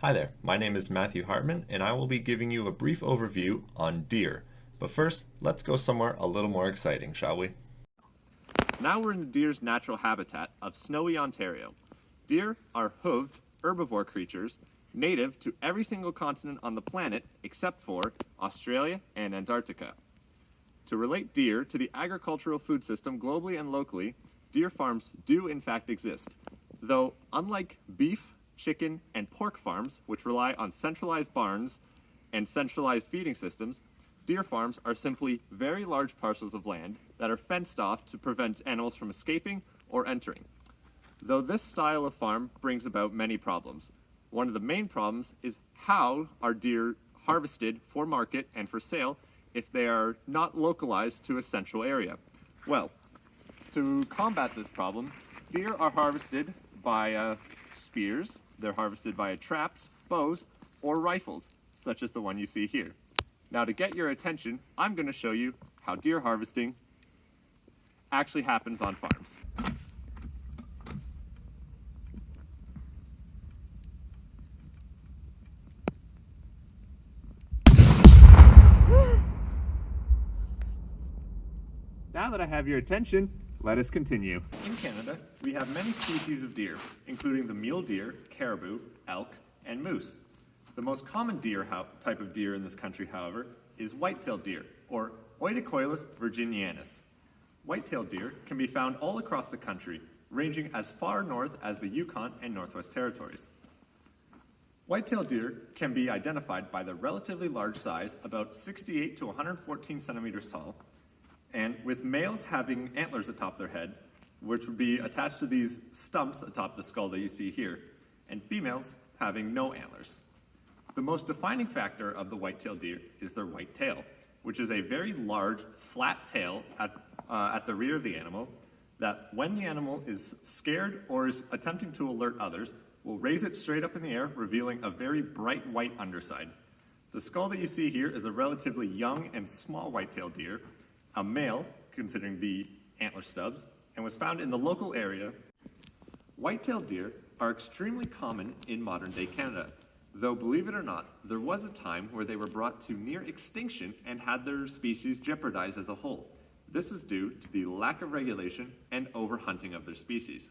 Hi there, my name is Matthew Hartman and I will be giving you a brief overview on deer. But first, let's go somewhere a little more exciting, shall we? Now we're in the deer's natural habitat of snowy Ontario. Deer are hooved, herbivore creatures, native to every single continent on the planet except for Australia and Antarctica. To relate deer to the agricultural food system globally and locally, deer farms do in fact exist, though unlike beef, chicken, and pork farms, which rely on centralized barns and centralized feeding systems, deer farms are simply very large parcels of land that are fenced off to prevent animals from escaping or entering. Though this style of farm brings about many problems. One of the main problems is how are deer harvested for market and for sale if they are not localized to a central area. Well, to combat this problem, deer are harvested via spears, they're harvested via traps, bows, or rifles, such as the one you see here. Now to get your attention, I'm going to show you how deer harvesting actually happens on farms. Now that I have your attention, let us continue. In Canada, we have many species of deer, including the mule deer, caribou, elk, and moose. The most common type of deer in this country, however, is white-tailed deer, or Oidocoilus virginianus. White-tailed deer can be found all across the country, ranging as far north as the Yukon and Northwest Territories. White-tailed deer can be identified by their relatively large size, about 68 to 114 centimeters tall, and with males having antlers atop their head, which would be attached to these stumps atop the skull that you see here, and females having no antlers. The most defining factor of the white-tailed deer is their white tail, which is a very large, flat tail at the rear of the animal that when the animal is scared or is attempting to alert others, will raise it straight up in the air, revealing a very bright white underside. The skull that you see here is a relatively young and small white-tailed deer, a male, considering the antler stubs, and was found in the local area. White-tailed deer are extremely common in modern-day Canada, though believe it or not, there was a time where they were brought to near extinction and had their species jeopardized as a whole. This is due to the lack of regulation and overhunting of their species.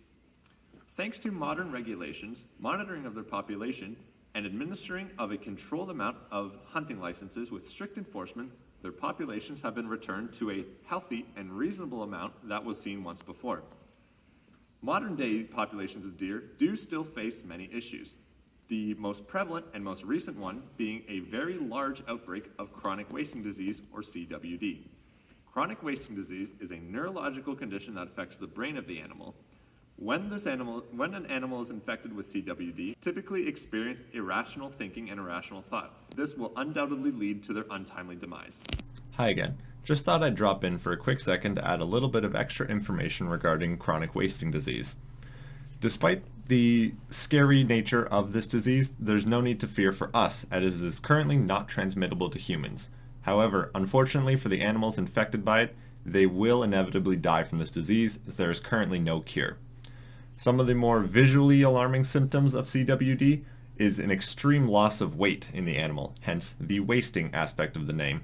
Thanks to modern regulations, monitoring of their population, and administering of a controlled amount of hunting licenses with strict enforcement, their populations have been returned to a healthy and reasonable amount that was seen once before. Modern-day populations of deer do still face many issues, the most prevalent and most recent one being a very large outbreak of chronic wasting disease, or CWD. Chronic wasting disease is a neurological condition that affects the brain of the animal. When an animal is infected with CWD, typically experience irrational thinking and irrational thought. This will undoubtedly lead to their untimely demise. Hi again. Just thought I'd drop in for a quick second to add a little bit of extra information regarding chronic wasting disease. Despite the scary nature of this disease, there's no need to fear for us, as it is currently not transmittable to humans. However, unfortunately for the animals infected by it, they will inevitably die from this disease, as there is currently no cure. Some of the more visually alarming symptoms of CWD is an extreme loss of weight in the animal, hence the wasting aspect of the name.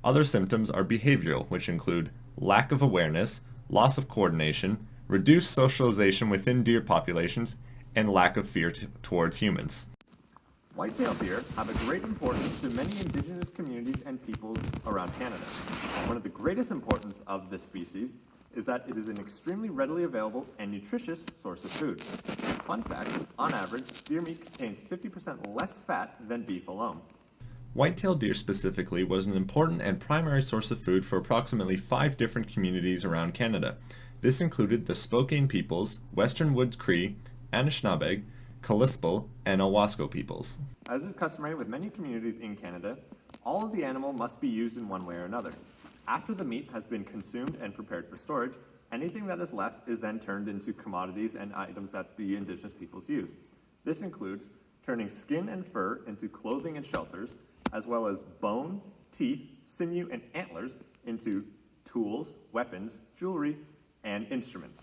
Other symptoms are behavioral, which include lack of awareness, loss of coordination, reduced socialization within deer populations, and lack of fear towards humans. White-tailed deer have a great importance to many Indigenous communities and peoples around Canada. One of the greatest importance of this species is that it is an extremely readily available and nutritious source of food. Fun fact, on average, deer meat contains 50% less fat than beef alone. White-tailed deer specifically was an important and primary source of food for approximately 5 different communities around Canada. This included the Spokane peoples, Western Woods Cree, Anishinaabe, Kalispel, and Owasco peoples. As is customary with many communities in Canada, all of the animal must be used in one way or another. After the meat has been consumed and prepared for storage, anything that is left is then turned into commodities and items that the Indigenous peoples use. This includes turning skin and fur into clothing and shelters, as well as bone, teeth, sinew, and antlers into tools, weapons, jewelry, and instruments.